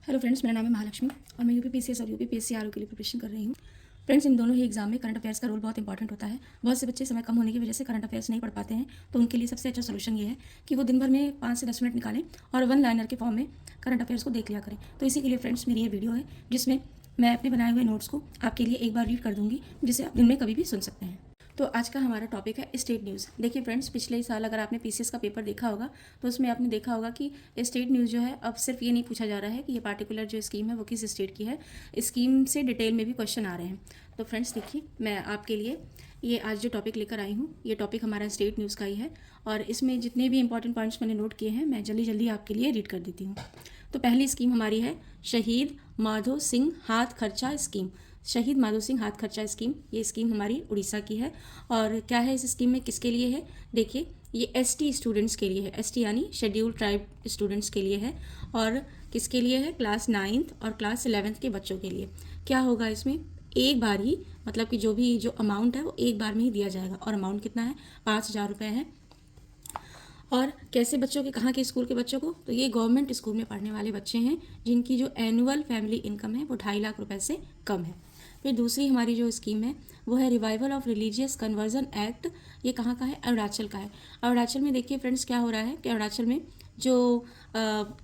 Hello friends, मेरा नाम है महालक्ष्मी और मैं यूपीपीसीएस और यूपीपीएससी के लिए प्रिपरेशन कर रही हूँ। फ्रेंड्स, इन दोनों ही एग्जाम में करंट अफेयर्स का रोल बहुत इंपॉर्टेंट होता है। बहुत से बच्चे समय कम होने की वजह से करंट अफेयर्स नहीं पढ़ पाते हैं, तो उनके लिए सबसे अच्छा सोल्यूशन ये है कि वो दिन भर में 5 से 10 मिनट निकालें और वन लाइनर के फॉर्म में करंट अफेयर्स को देख लिया करें। तो इसी के लिए फ्रेंड्स मेरी ये वीडियो है, जिसमें मैं अपने बनाए हुए नोट्स को आपके लिए एक बार रीड कर दूंगी, जिसे आप दिन में कभी भी सुन सकते हैं। तो आज का हमारा टॉपिक है स्टेट न्यूज़। देखिए फ्रेंड्स, पिछले साल अगर आपने पीसीएस का पेपर देखा होगा तो उसमें आपने देखा होगा कि स्टेट न्यूज़ जो है, अब सिर्फ ये नहीं पूछा जा रहा है कि ये पार्टिकुलर जो स्कीम है वो किस स्टेट की है, स्कीम से डिटेल में भी क्वेश्चन आ रहे हैं। तो फ्रेंड्स देखिए, मैं आपके लिए ये आज जो टॉपिक लेकर आई हूँ, ये टॉपिक हमारा स्टेट न्यूज़ का ही है और इसमें जितने भी इंपॉर्टेंट पॉइंट्स मैंने नोट किए हैं मैं जल्दी जल्दी आपके लिए रीड कर देती हूँ। तो पहली स्कीम हमारी है शहीद माधो सिंह हाथ खर्चा स्कीम। शहीद माधो सिंह हाथ खर्चा स्कीम, ये स्कीम हमारी उड़ीसा की है। और क्या है इस स्कीम में, किसके लिए है? देखिए, ये एसटी स्टूडेंट्स के लिए है। एसटी यानी शेड्यूल ट्राइब स्टूडेंट्स के लिए है। और किसके लिए है? क्लास 9th और क्लास 11th के बच्चों के लिए। क्या होगा इसमें? एक बार ही, मतलब कि जो अमाउंट है वो एक बार में ही दिया जाएगा। और अमाउंट कितना है? 5,000 रुपये है। और कैसे बच्चों के, कहाँ के स्कूल के बच्चों को? तो ये गवर्नमेंट स्कूल में पढ़ने वाले बच्चे हैं जिनकी जो एनुअल फैमिली इनकम है वो 2.5 लाख रुपए से कम है। फिर दूसरी हमारी जो स्कीम है वो है revival of religious conversion act. ये कहाँ का है? अरुणाचल का है। अरुणाचल में देखिए फ्रेंड्स, क्या हो रहा है कि अरुणाचल में जो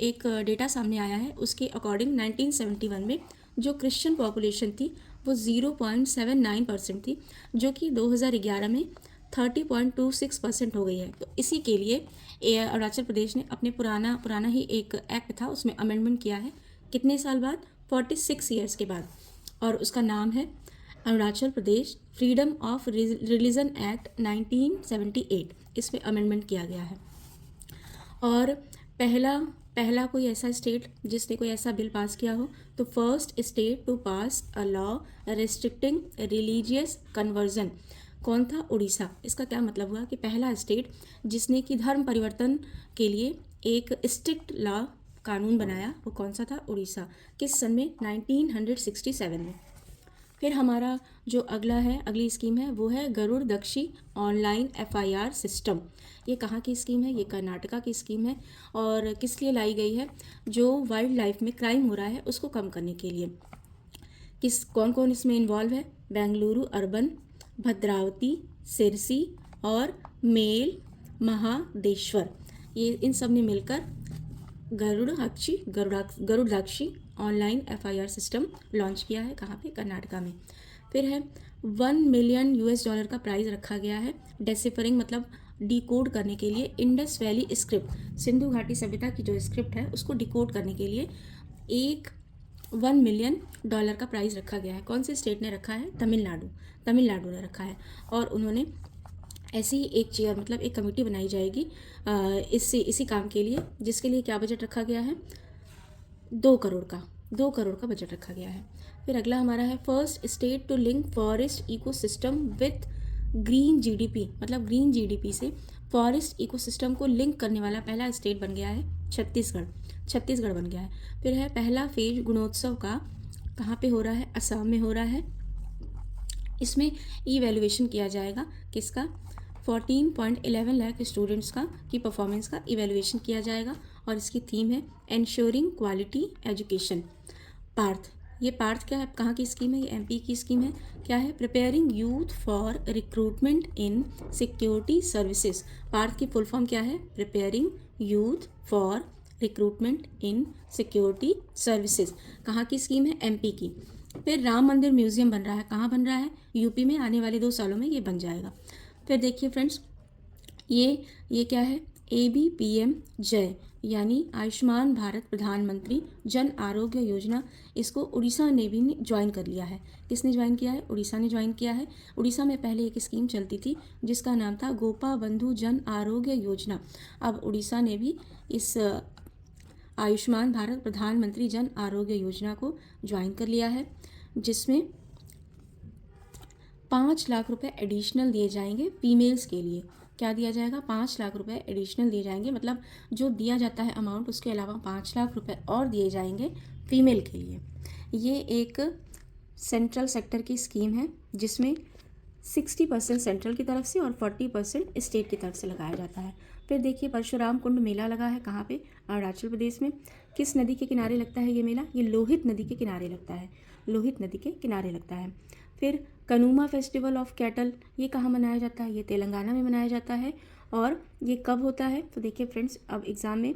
एक डेटा सामने आया है उसके अकॉर्डिंग 1971 में जो क्रिश्चियन पॉपुलेशन थी वो 0.79% थी, जो कि 2011 में 30.26% हो गई है। तो इसी के लिए अरुणाचल प्रदेश ने अपने पुराना ही एक एक्ट था उसमें अमेंडमेंट किया है। कितने साल बाद? 46 ईयर्स के बाद। और उसका नाम है Arunachal Pradesh freedom of religion act 1978। इसमें अमेंडमेंट किया गया है। और पहला कोई ऐसा स्टेट जिसने कोई ऐसा बिल पास किया हो, तो first state to pass a law restricting religious conversion कौन था? उड़ीसा। इसका क्या मतलब हुआ कि पहला स्टेट जिसने कि धर्म परिवर्तन के लिए एक स्ट्रिक्ट लॉ कानून बनाया वो कौन सा था? उड़ीसा। किस सन में? 1967 में। फिर हमारा जो अगली स्कीम है वो है गरुड़ दक्षी ऑनलाइन एफआईआर सिस्टम। ये कहाँ की स्कीम है? ये कर्नाटका की स्कीम है। और किस लिए लाई गई है? जो वाइल्ड लाइफ में क्राइम हो रहा है उसको कम करने के लिए। कौन कौन इसमें इन्वॉल्व है? बेंगलुरु अर्बन, भद्रावती, सिरसी और मेल महादेश्वर, ये इन सब ने मिलकर गरुड़ाक्षी ऑनलाइन एफआईआर सिस्टम लॉन्च किया है। कहाँ पे? कर्नाटका में। फिर है $1 मिलियन का प्राइज़ रखा गया है डेसिफरिंग, मतलब डिकोड करने के लिए इंडस वैली स्क्रिप्ट, सिंधु घाटी सभ्यता की जो स्क्रिप्ट है उसको डिकोड करने के लिए $1 मिलियन का प्राइज़ रखा गया है। कौन से स्टेट ने रखा है? तमिलनाडु ने रखा है। और उन्होंने ऐसी ही एक चेयर, मतलब एक कमेटी बनाई जाएगी इसी काम के लिए, जिसके लिए क्या बजट रखा गया है? 2 करोड़ का बजट रखा गया है। फिर अगला हमारा है first state to link forest ecosystem with green GDP, मतलब ग्रीन जीडीपी से फॉरेस्ट इकोसिस्टम को लिंक करने वाला पहला स्टेट बन गया है छत्तीसगढ़ बन गया है। फिर है पहला फेज गुणोत्सव का कहाँ पे हो रहा है? असम में हो रहा है। इसमें इवैल्यूएशन किया जाएगा किसका? 14.11 लाख स्टूडेंट्स की परफॉर्मेंस का इवैल्यूएशन किया जाएगा। और इसकी थीम है एंश्योरिंग क्वालिटी एजुकेशन। पार्थ, ये पार्थ क्या है? कहाँ की स्कीम है? ये एमपी की स्कीम है। क्या है? Preparing youth for recruitment in security services. PARTH की फुल फॉर्म क्या है? Preparing youth for recruitment in security services. कहाँ की स्कीम है? एमपी की। फिर राम मंदिर म्यूजियम बन रहा है। कहाँ बन रहा है? यूपी में। आने वाले 2 सालों में ये बन जाएगा। फिर देखिए फ्रेंड्स, ये क्या है? ABPM जय, यानी आयुष्मान भारत प्रधानमंत्री जन आरोग्य योजना, इसको उड़ीसा ने भी ज्वाइन कर लिया है। किसने ज्वाइन किया है? उड़ीसा ने ज्वाइन किया है। उड़ीसा में पहले एक स्कीम चलती थी जिसका नाम था गोपा बंधु जन आरोग्य योजना। अब उड़ीसा ने भी इस आयुष्मान भारत प्रधानमंत्री जन आरोग्य योजना को ज्वाइन कर लिया है, जिसमें 5 लाख रुपए एडिशनल दिए जाएंगे फीमेल्स के लिए। क्या दिया जाएगा? 5 लाख रुपए एडिशनल दिए जाएंगे, मतलब जो दिया जाता है अमाउंट उसके अलावा 5 लाख रुपए और दिए जाएंगे फीमेल के लिए। ये एक सेंट्रल सेक्टर की स्कीम है जिसमें 60% सेंट्रल की तरफ से और 40% स्टेट की तरफ से लगाया जाता है। फिर देखिए परशुराम कुंड मेला लगा है कहाँ पे, अरुणाचल प्रदेश में। किस नदी के किनारे लगता है ये मेला, ये लोहित नदी के किनारे लगता है, लोहित नदी के किनारे लगता है। फिर कनुमा फेस्टिवल ऑफ कैटल, ये कहाँ मनाया जाता है, ये तेलंगाना में मनाया जाता है। और ये कब होता है, तो देखिए फ्रेंड्स अब एग्ज़ाम में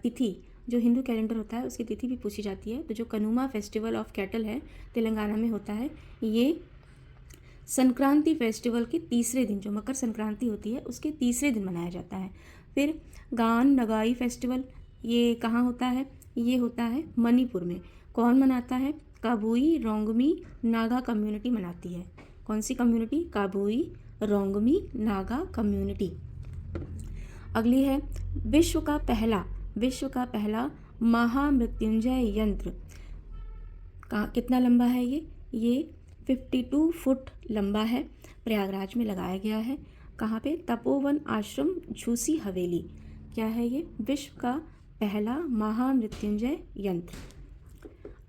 तिथि, जो हिंदू कैलेंडर होता है उसकी तिथि भी पूछी जाती है। तो जो कनुमा फेस्टिवल ऑफ कैटल है तेलंगाना में होता है, ये संक्रांति फेस्टिवल के तीसरे दिन, जो मकर संक्रांति होती है उसके तीसरे दिन मनाया जाता है। फिर गान नगाई फेस्टिवल, ये कहाँ होता है, ये होता है मणिपुर में। कौन मनाता है, काबुई रोंगमी नागा कम्युनिटी मनाती है। कौन सी कम्युनिटी, काबुई रोंगमी नागा कम्युनिटी। अगली है विश्व का पहला महामृत्युंजय यंत्र, कितना लंबा है ये 52 फुट लंबा है, प्रयागराज में लगाया गया है। कहाँ पे, तपोवन आश्रम झूसी हवेली। क्या है ये, विश्व का पहला महामृत्युंजय यंत्र।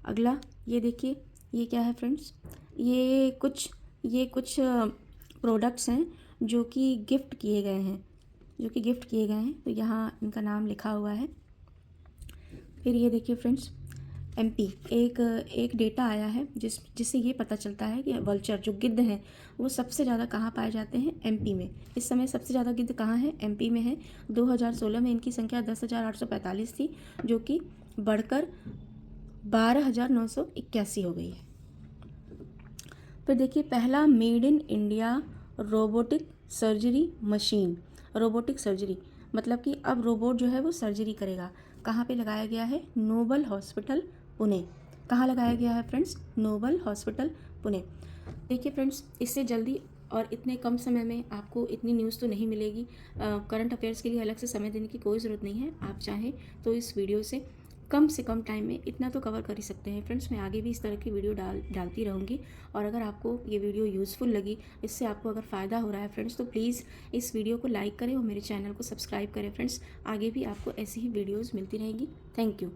अगला ये देखिए, ये क्या है फ्रेंड्स, ये कुछ प्रोडक्ट्स हैं जो कि गिफ्ट किए गए हैं, तो यहाँ इनका नाम लिखा हुआ है। फिर ये देखिए फ्रेंड्स, एमपी, एक डेटा आया है जिससे ये पता चलता है कि वल्चर जो गिद्ध हैं वो सबसे ज़्यादा कहाँ पाए जाते हैं, एमपी में। इस समय सबसे ज़्यादा गिद्ध कहाँ है, एमपी में है। 2016 में इनकी संख्या 10,845 थी, जो कि बढ़कर 12,981 हो गई है। फिर देखिए पहला made in India robotic surgery machine, robotic surgery मतलब कि अब रोबोट जो है वो सर्जरी करेगा। कहाँ पे लगाया गया है, नोबल हॉस्पिटल पुणे। कहाँ लगाया गया है फ्रेंड्स, नोबल हॉस्पिटल पुणे। देखिए फ्रेंड्स, इससे जल्दी और इतने कम समय में आपको इतनी न्यूज़ तो नहीं मिलेगी। करंट अफेयर्स के लिए अलग से समय देने की कोई ज़रूरत नहीं है। आप चाहें तो इस वीडियो से कम टाइम में इतना तो कवर कर ही सकते हैं फ्रेंड्स। मैं आगे भी इस तरह की वीडियो डालती रहूँगी। और अगर आपको ये वीडियो यूज़फुल लगी, इससे आपको अगर फ़ायदा हो रहा है फ्रेंड्स, तो प्लीज़ इस वीडियो को लाइक करें और मेरे चैनल को सब्सक्राइब करें फ्रेंड्स। आगे भी आपको ऐसी ही वीडियोज़ मिलती रहेंगी। Thank you.